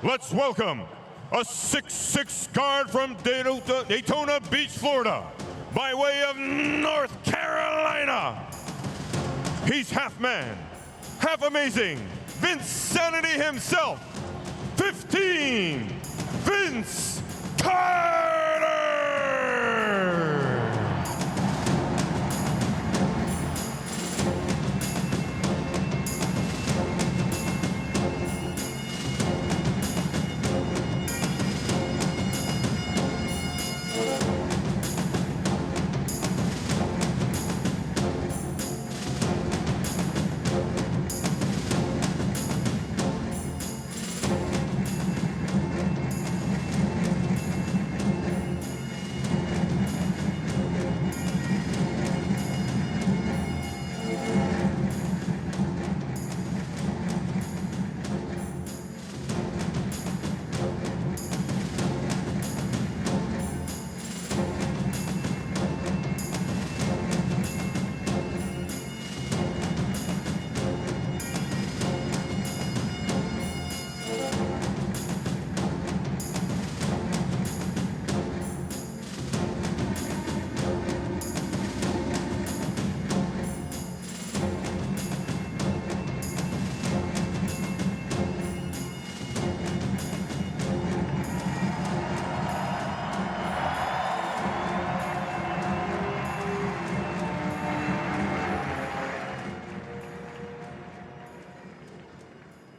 let's welcome a 6'6" guard from Daytona Beach, Florida, by way of North Carolina. He's half man, half amazing, Vince Sanity himself, 15, Vince Carter!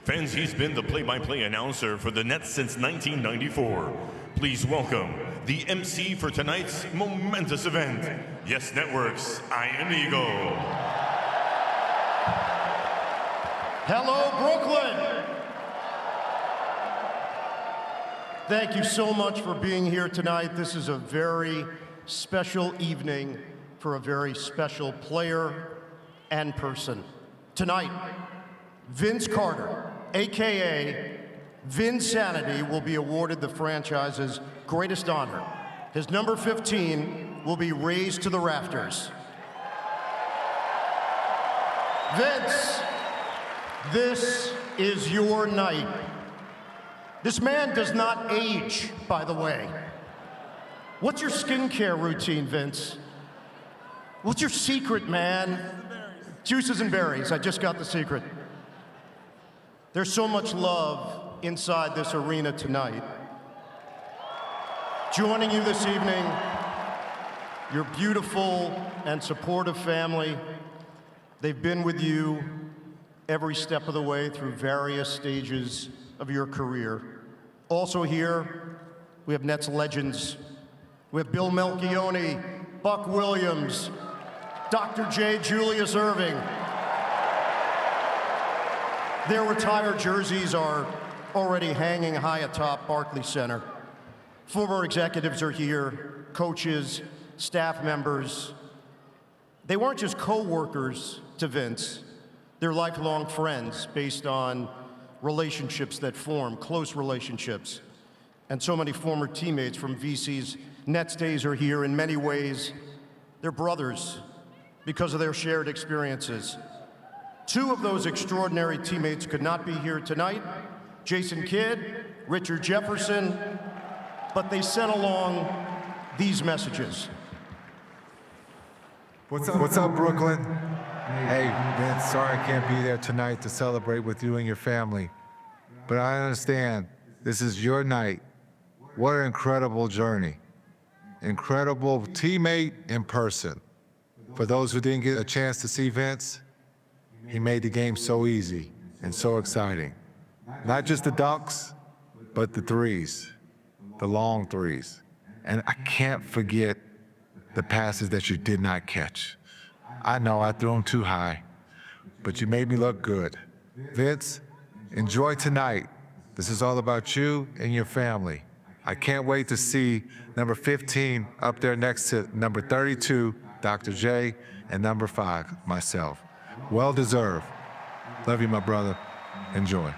Fans, he's been the play-by-play announcer for the Nets since 1994. Please welcome the MC for tonight's momentous event, Yes Network's Iron Eagle. Hello, Brooklyn! Thank you so much for being here tonight. This is a very special evening for a very special player and person. Tonight, Vince Carter, AKA Vinsanity, will be awarded the franchise's greatest honor. His number 15 will be raised to the rafters. Vince, this is your night. This man does not age, by the way. What's your skincare routine, Vince? What's your secret, man? Juices and berries. I just got the secret. There's so much love inside this arena tonight. Joining you this evening, your beautiful and supportive family. They've been with you every step of the way through various stages of your career. Also here, we have Nets legends. We have Bill Melchione, Buck Williams, Dr. J. Julius Erving. Their retired jerseys are already hanging high atop Barclays Center. Former executives are here, coaches, staff members. They weren't just co-workers to Vince. They're lifelong friends based on relationships that form, close relationships. And so many former teammates from VC's Nets days are here. In many ways, they're brothers because of their shared experiences. Two of those extraordinary teammates could not be here tonight, Jason Kidd, Richard Jefferson, but they sent along these messages. What's up, Brooklyn? Hey, Vince, sorry I can't be there tonight to celebrate with you and your family. But I understand, this is your night. What an incredible journey. Incredible teammate in person. For those who didn't get a chance to see Vince, he made the game so easy and so exciting. Not just the dunks, but the threes, the long threes. And I can't forget the passes that you did not catch. I know I threw them too high, but you made me look good. Vince, enjoy tonight. This is all about you and your family. I can't wait to see number 15 up there next to number 32, Dr. J, and number 5, myself. Well deserved. Love you, my brother. Enjoy.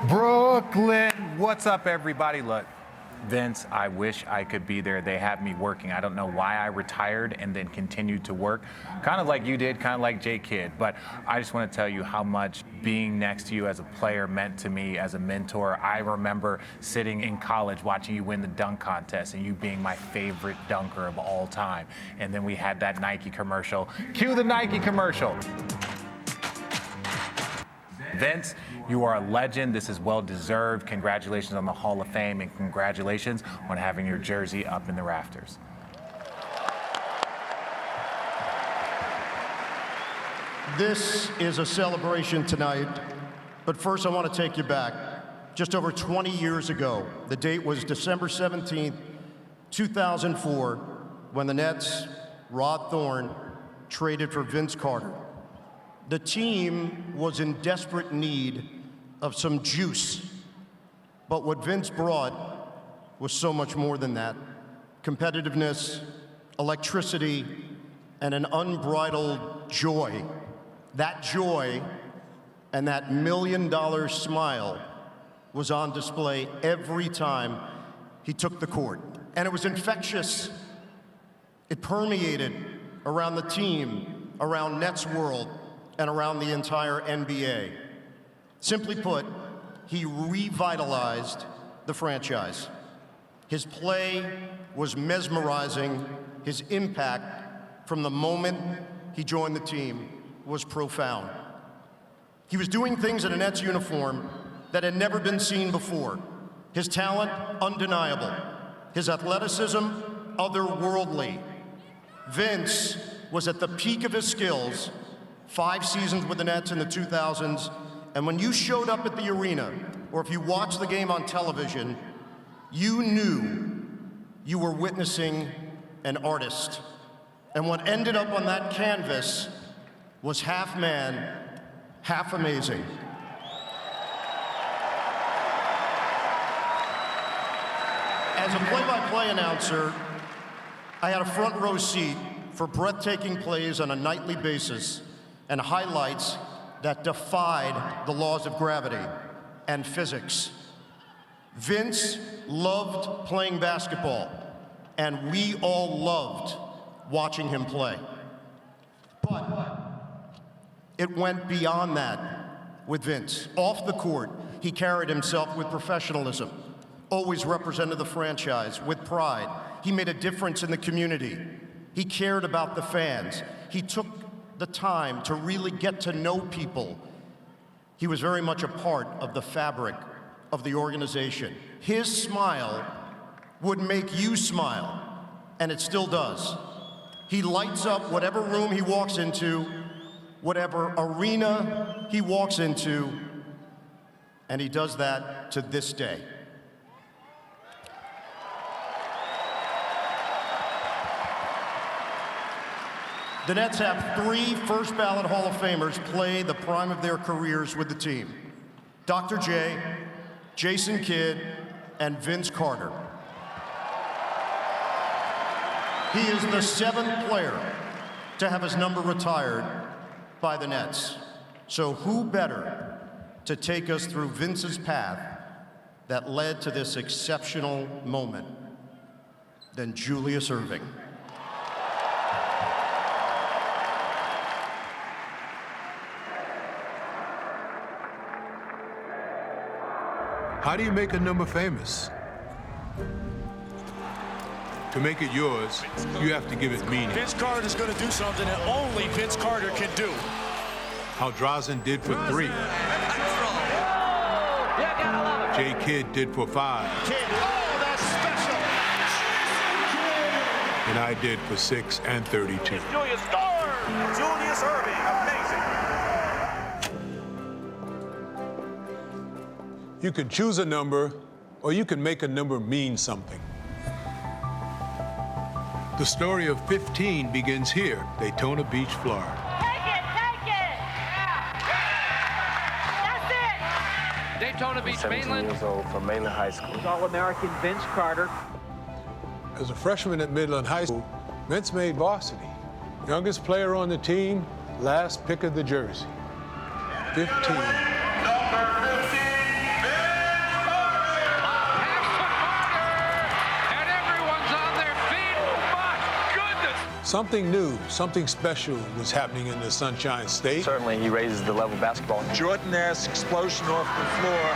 Brooklyn, what's up, everybody? Look, Vince, I wish I could be there. They have me working. I don't know why I retired and then continued to work, kind of like you did, kind of like J. Kidd. But I just want to tell you how much being next to you as a player meant to me as a mentor. I remember sitting in college watching you win the dunk contest and you being my favorite dunker of all time. And then we had that Nike commercial. Cue the Nike commercial. Vince, you are a legend. This is well-deserved. Congratulations on the Hall of Fame, and congratulations on having your jersey up in the rafters. This is a celebration tonight, but first I want to take you back. Just over 20 years ago, the date was December 17th, 2004, when the Nets, Rod Thorne, traded for Vince Carter. The team was in desperate need of some juice, but what Vince brought was so much more than that. Competitiveness, electricity, and an unbridled joy. That joy and that $1 million smile was on display every time he took the court. And it was infectious. It permeated around the team, around Nets world, and around the entire NBA. Simply put, he revitalized the franchise. His play was mesmerizing. His impact from the moment he joined the team was profound. He was doing things in a Nets uniform that had never been seen before. His talent, undeniable. His athleticism, otherworldly. Vince was at the peak of his skills 5 seasons with the Nets in the 2000s, and when you showed up at the arena, or if you watched the game on television, you knew you were witnessing an artist. And what ended up on that canvas was half man, half amazing. As a play-by-play announcer, I had a front row seat for breathtaking plays on a nightly basis and highlights that defied the laws of gravity and physics. Vince loved playing basketball, and we all loved watching him play. But it went beyond that with Vince. Off the court, he carried himself with professionalism, always represented the franchise with pride. He made a difference in the community. He cared about the fans. He took the time to really get to know people. He was very much a part of the fabric of the organization. His smile would make you smile, and it still does. He lights up whatever room he walks into, whatever arena he walks into, and he does that to this day. The Nets have 3 first-ballot Hall of Famers play the prime of their careers with the team. Dr. J, Jason Kidd, and Vince Carter. He is the 7th player to have his number retired by the Nets. So who better to take us through Vince's path that led to this exceptional moment than Julius Erving? How do you make a number famous? To make it yours, you have to give it meaning. Vince Carter is going to do something that only Vince Carter can do. How Drazen did for 3. J. Kidd did for 5. Kidd, oh, that's special. And I did for 6 and 32. Julius Erving, amazing. You can choose a number, or you can make a number mean something. The story of 15 begins here, Daytona Beach, Florida. Take it! That's it! Daytona Beach, 17 Mainland. years old from Mainland High School. All-American Vince Carter. As a freshman at Midland High School, Vince made varsity. Youngest player on the team, last pick of the jersey. 15. Something new, something special was happening in the Sunshine State. Certainly, he raises the level of basketball. Jordan-esque explosion off the floor.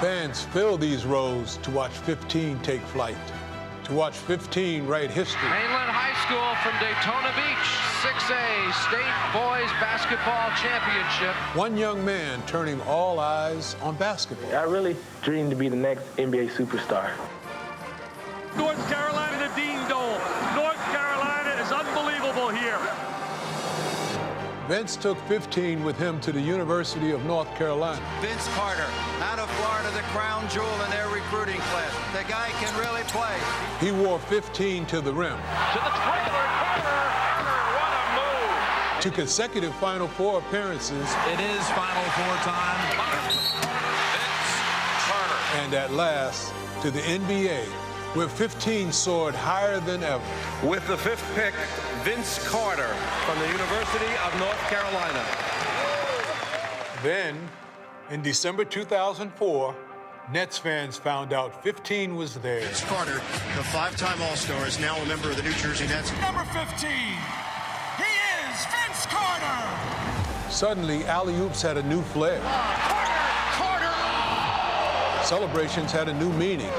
Fans fill these rows to watch 15 take flight, to watch 15 write history. Mainland High School from Daytona Beach, 6A State Boys Basketball Championship. One young man turning all eyes on basketball. I really dream to be the next NBA superstar. North Carolina, the Dean Dole. North Carolina is unbelievable here. Vince took 15 with him to the University of North Carolina. Vince Carter, out of Florida, the crown jewel in their recruiting class. The guy can really play. He wore 15 to the rim. To the trailer, Carter, what a move. To consecutive Final Four appearances. It is Final Four time. Vince Carter. And at last, to the NBA, where 15 soared higher than ever. With the 5th pick, Vince Carter from the University of North Carolina. Then, in December 2004, Nets fans found out 15 was there. Vince Carter, the 5-time All-Star, is now a member of the New Jersey Nets. Number 15, he is Vince Carter. Suddenly, alley-oops had a new flair. Carter. Celebrations had a new meaning.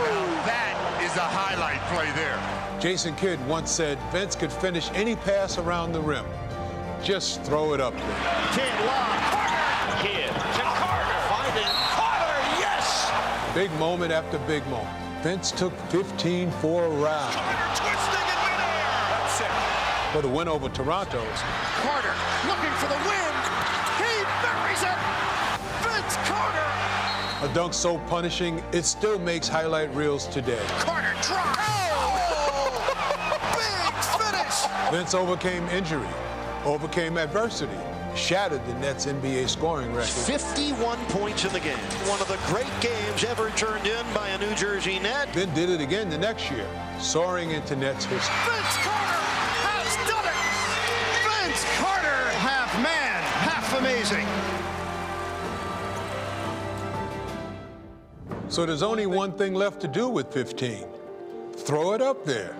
That is a highlight play there. Jason Kidd once said Vince could finish any pass around the rim. Just throw it up there. Kidd lob. Carter. Kidd to Carter. Finding Carter. Yes. Big moment after big moment. Vince took 15 for a ride. Carter twisting in midair. That's it. For the win over Toronto. Carter looking for the win. He buries it. Vince Carter. A dunk so punishing, it still makes highlight reels today. Carter drops. Vince overcame injury, overcame adversity, shattered the Nets' NBA scoring record. 51 points in the game. One of the great games ever turned in by a New Jersey Net. Then did it again the next year, soaring into Nets history. Vince Carter has done it. Vince Carter, Half man, half amazing. So there's only one thing left to do with 15. Throw it up there.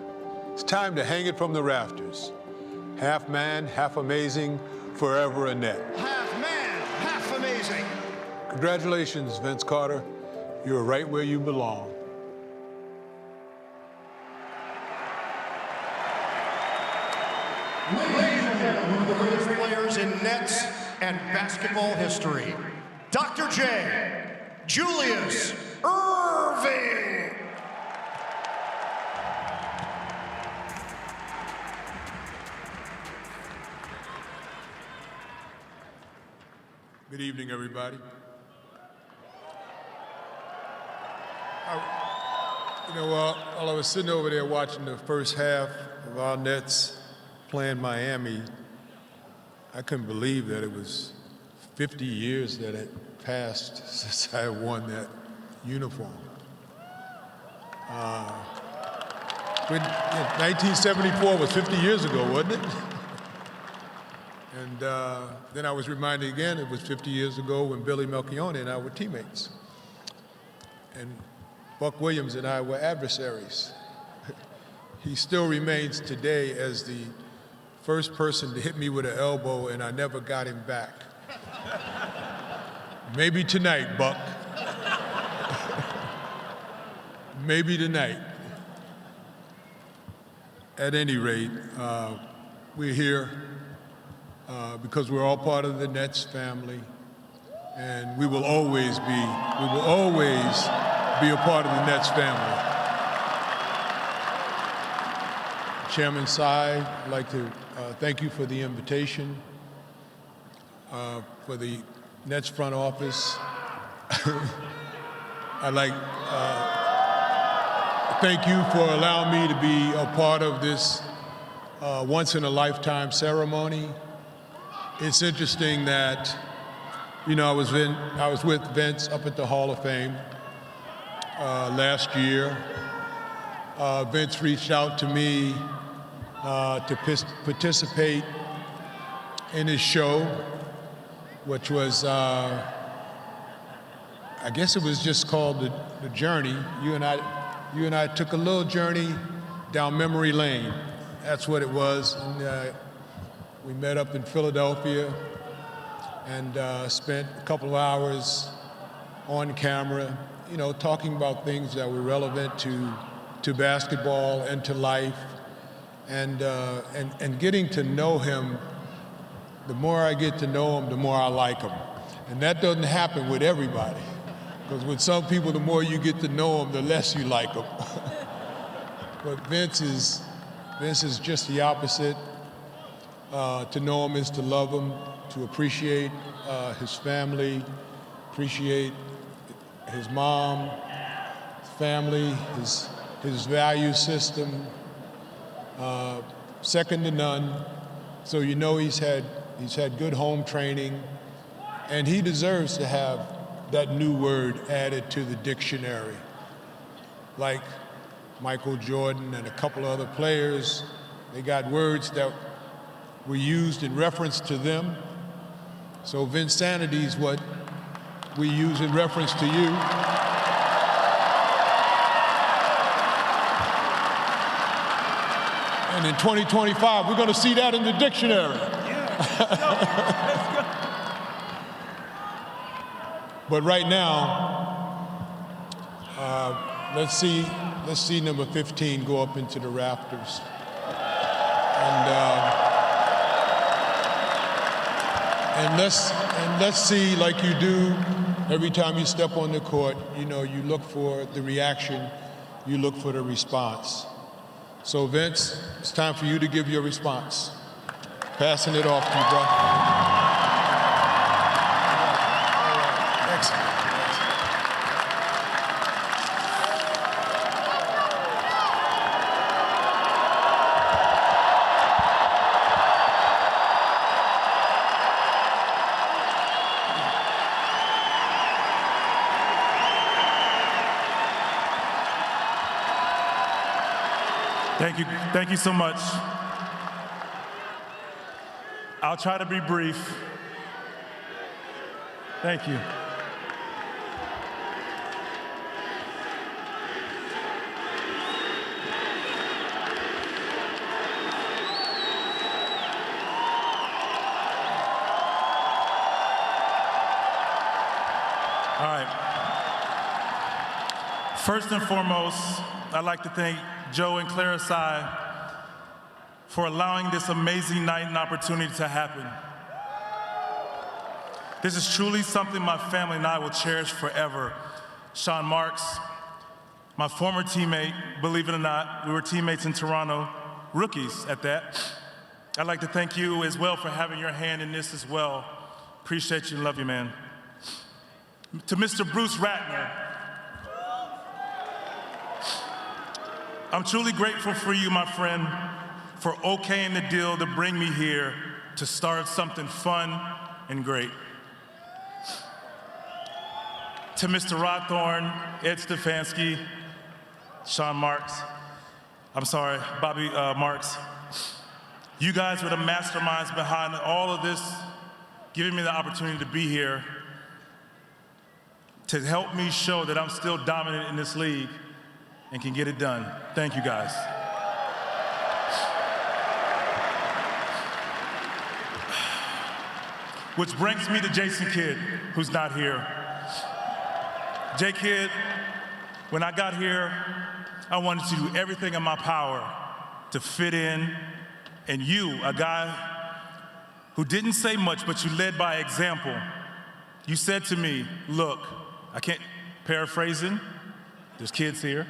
It's time to hang it from the rafters. Half man, half amazing, forever a Net. Half man, half amazing. Congratulations, Vince Carter. You're right where you belong. Ladies and gentlemen, one of the greatest players in Nets and basketball history, Dr. J. Julius Irving. Good evening, everybody. While I was sitting over there watching the first half of our Nets playing Miami, I couldn't believe that it was 50 years that had passed since I won that uniform. 1974 was 50 years ago, wasn't it? And then I was reminded again it was 50 years ago when Billy Melchione and I were teammates. And Buck Williams and I were adversaries. He still remains today as the first person to hit me with an elbow, and I never got him back. Maybe tonight, Buck. Maybe tonight. At any rate, we're here because we're all part of the Nets family, and we will always be a part of the Nets family. Chairman Tsai, I'd like to thank you for the invitation. For the Nets front office, I'd like to thank you for allowing me to be a part of this once-in-a-lifetime ceremony. It's interesting that, I was with Vince up at the Hall of Fame last year. Vince reached out to me to participate in his show, which was, I guess it was just called The Journey. You and I took a little journey down memory lane that's what it was. And, we met up in Philadelphia and spent a couple of hours on camera, you know, talking about things that were relevant to basketball and to life, and getting to know him. The more I get to know him, the more I like him. And that doesn't happen with everybody, because with some people, the more you get to know them, the less you like them. But Vince is just the opposite. To know him is to love him, to appreciate his family, appreciate his mom, family, his value system, second to none. So you know he's had good home training, and he deserves to have that new word added to the dictionary. Like Michael Jordan and a couple other players, they got words that were used in reference to them. So Vinsanity is what we use in reference to you. And in 2025, we're going to see that in the dictionary. But right now, let's see number 15 go up into the rafters. And let's see, like you do every time you step on the court, you know, you look for the reaction, you look for the response. So Vince, it's time for you to give your response. Passing it off to you, bro. Excellent. Thank you so much. I'll try to be brief. Thank you. All right. First and foremost, I'd like to thank Joe and Clara Sai for allowing this amazing night and opportunity to happen. This is truly something my family and I will cherish forever. Sean Marks, my former teammate, believe it or not, we were teammates in Toronto, rookies at that. I'd like to thank you as well for having your hand in this as well. Appreciate you and love you, man. To Mr. Bruce Ratner, I'm truly grateful for you, my friend, for okaying the deal to bring me here to start something fun and great. To Mr. Rothorn, Ed Stefanski, Sean Marks, Bobby Marks, you guys were the masterminds behind all of this, giving me the opportunity to be here to help me show that I'm still dominant in this league and can get it done. Thank you, guys. Which brings me to Jason Kidd, who's not here. J-Kidd, when I got here, I wanted to do everything in my power to fit in, and you, a guy who didn't say much, but you led by example, you said to me, look, I can't, paraphrasing, there's kids here.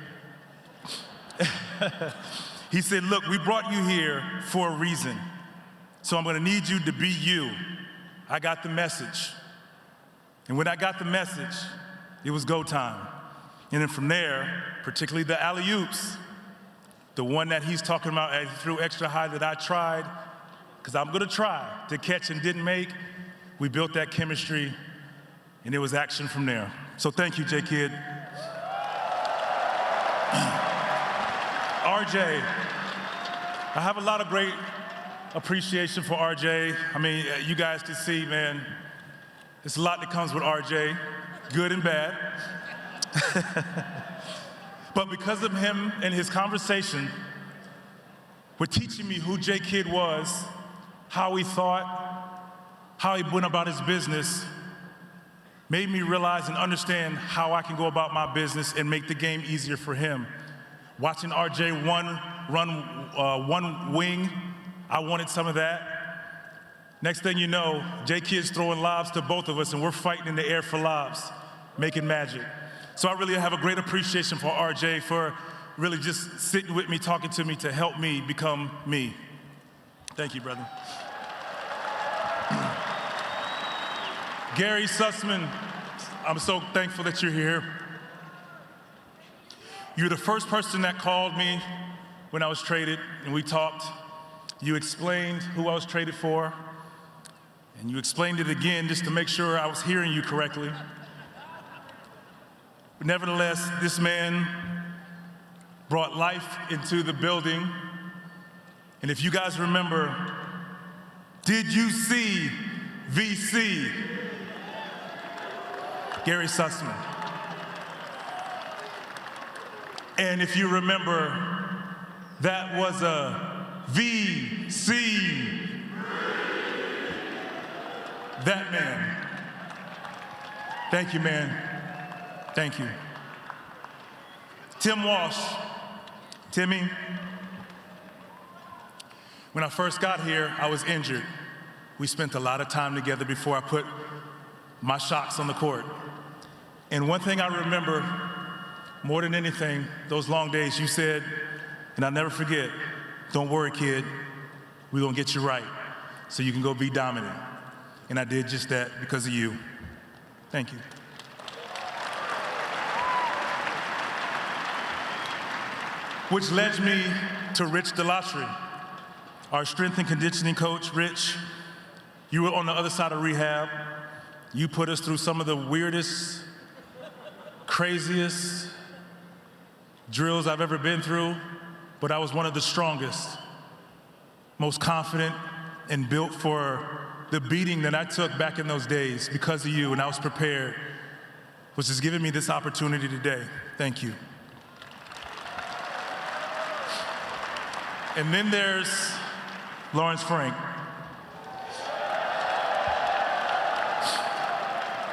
He said, look, we brought you here for a reason, so I'm gonna need you to be you. I got the message. And when I got the message, it was go time. And then from there, particularly the alley-oops, the one that he's talking about as he threw extra high that I tried, because I'm gonna try to catch and didn't make, we built that chemistry, and it was action from there. So thank you, J-Kidd. RJ, I have a lot of great appreciation for RJ. I mean, you guys can see, man, there's a lot that comes with RJ, good and bad. But because of him and his conversation, for teaching me who J Kidd was, how he thought, how he went about his business, made me realize and understand how I can go about my business and make the game easier for him. Watching RJ run one wing, I wanted some of that. Next thing you know, J Kidd's throwing lobs to both of us, and we're fighting in the air for lobs, making magic. So I really have a great appreciation for RJ for really just sitting with me, talking to me to help me become me. Thank you, brother. Gary Sussman, I'm so thankful that you're here. You're the first person that called me when I was traded, and we talked. You explained who I was traded for, and you explained it again just to make sure I was hearing you correctly. But nevertheless, this man brought life into the building. And if you guys remember, did you see VC? Gary Sussman. And if you remember, that was a VC. That man. Thank you, man. Thank you. Tim Walsh. Timmy, when I first got here, I was injured. We spent a lot of time together before I put my shots on the court. And one thing I remember more than anything, those long days, you said, and I'll never forget, don't worry, kid, we're gonna get you right so you can go be dominant. And I did just that because of you. Thank you. Which led me to Rich Delatry, our strength and conditioning coach. Rich, you were on the other side of rehab. You put us through some of the weirdest, craziest drills I've ever been through, but I was one of the strongest, most confident, and built for the beating that I took back in those days because of you, and I was prepared, which has given me this opportunity today. Thank you. And then there's Lawrence Frank.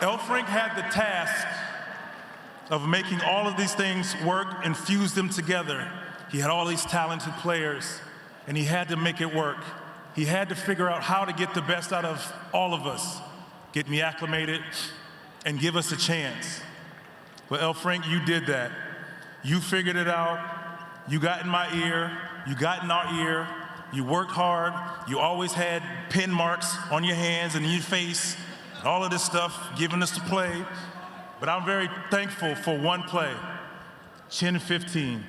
L. Frank had the task of making all of these things work and fuse them together. He had all these talented players, and he had to make it work. He had to figure out how to get the best out of all of us, get me acclimated, and give us a chance. Well, L. Frank, you did that. You figured it out. You got in my ear. You got in our ear. You worked hard. You always had pin marks on your hands and in your face, and all of this stuff, giving us the play. But I'm very thankful for one play, Chin 15.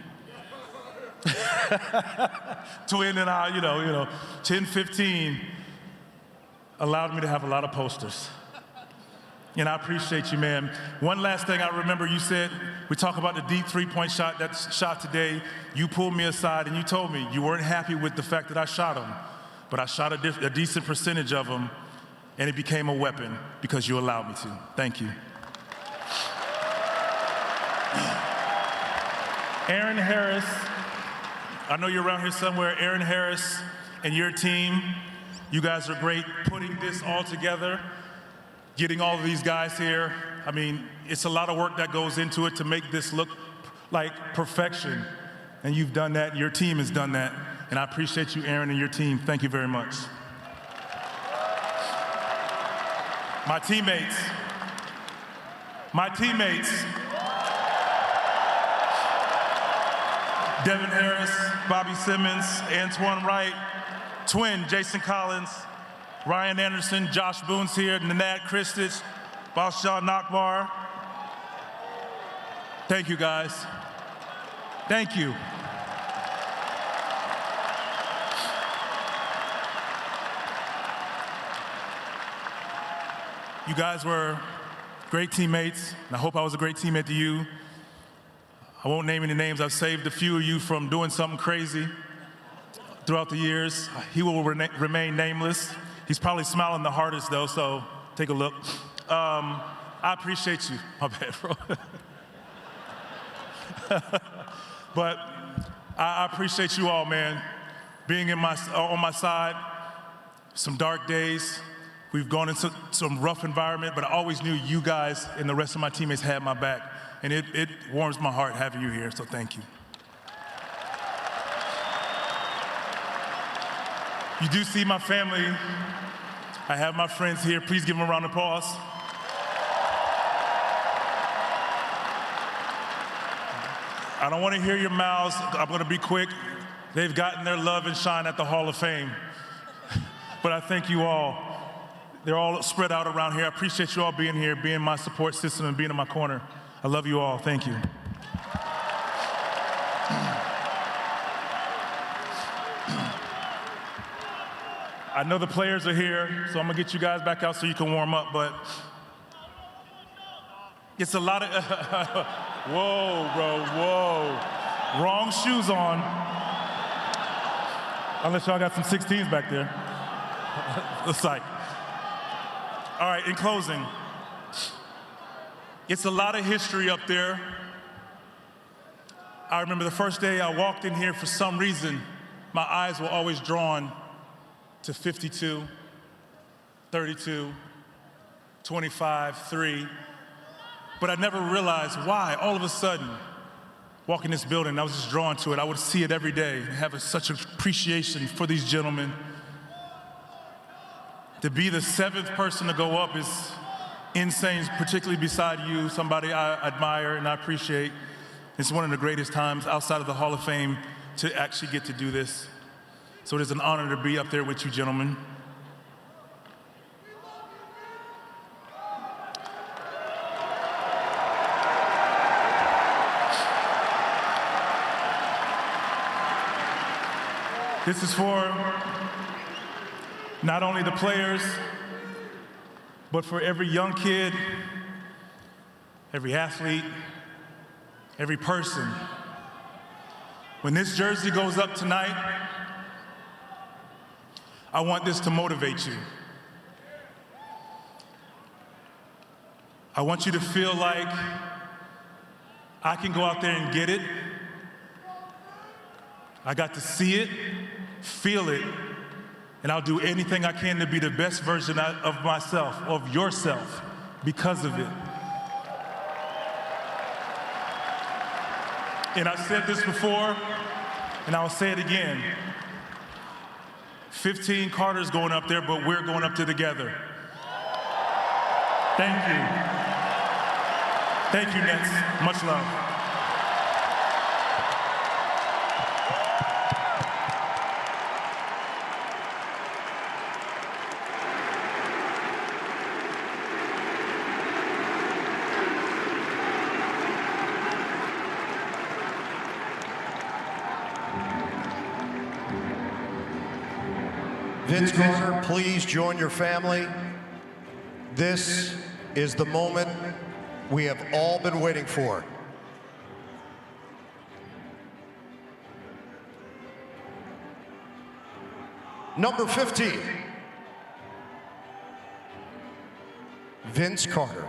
Twin and I, Chin 15 allowed me to have a lot of posters. And I appreciate you, man. One last thing I remember you said, we talk about the deep three-point shot, that shot today. You pulled me aside and you told me you weren't happy with the fact that I shot them, but I shot a decent percentage of them, and it became a weapon because you allowed me to. Thank you. Aaron Harris, I know you're around here somewhere. Aaron Harris and your team, you guys are great putting this all together, getting all of these guys here. I mean, it's a lot of work that goes into it to make this look like perfection. And you've done that, your team has done that. And I appreciate you, Aaron, and your team. Thank you very much. My teammates. Devin Harris, Bobby Simmons, Antoine Wright, twin Jason Collins, Ryan Anderson, Josh Boone's here, Nanad Kristich, Balshaw Nakbar. Thank you, guys. Thank you. You guys were great teammates, and I hope I was a great teammate to you. I won't name any names. I've saved a few of you from doing something crazy throughout the years. He will remain nameless. He's probably smiling the hardest, though, so take a look. I appreciate you. My bad, bro. But I appreciate you all, man. being on my side, some dark days. We've gone into some rough environment, but I always knew you guys and the rest of my teammates had my back. And it warms my heart having you here, so thank you. You do see my family. I have my friends here. Please give them a round of applause. I don't want to hear your mouths. I'm going to be quick. They've gotten their love and shine at the Hall of Fame. But I thank you all. They're all spread out around here. I appreciate you all being here, being my support system, and being in my corner. I love you all. Thank you. I know the players are here, so I'm gonna get you guys back out so you can warm up, but it's a lot of, whoa, bro, whoa. Wrong shoes on. Unless y'all got some 16s back there. It's like, all right, in closing, it's a lot of history up there. I remember the first day I walked in here, for some reason, my eyes were always drawn to 52, 32, 25, 3. But I never realized why. All of a sudden, walking this building, I was just drawn to it. I would see it every day, have such appreciation for these gentlemen. To be the 7th person to go up is insane, particularly beside you, somebody I admire and I appreciate. It's one of the greatest times outside of the Hall of Fame to actually get to do this. So it is an honor to be up there with you, gentlemen. This is for not only the players, but for every young kid, every athlete, every person. When this jersey goes up tonight, I want this to motivate you. I want you to feel like I can go out there and get it. I got to see it, feel it, and I'll do anything I can to be the best version of myself, of yourself, because of it. And I said this before, and I'll say it again. 15 Carter's going up there, but we're going up there together. Thank you. Thank you, Nets. Much love. Vince Carter, please join your family. This is the moment we have all been waiting for. Number 15, Vince Carter.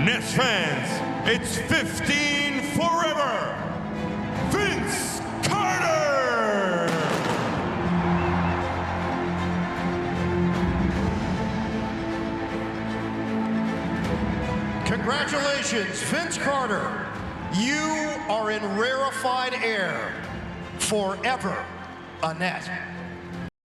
Nets fans, it's 15 forever. Vince Carter! Congratulations, Vince Carter. You are in rarefied air, forever a Net.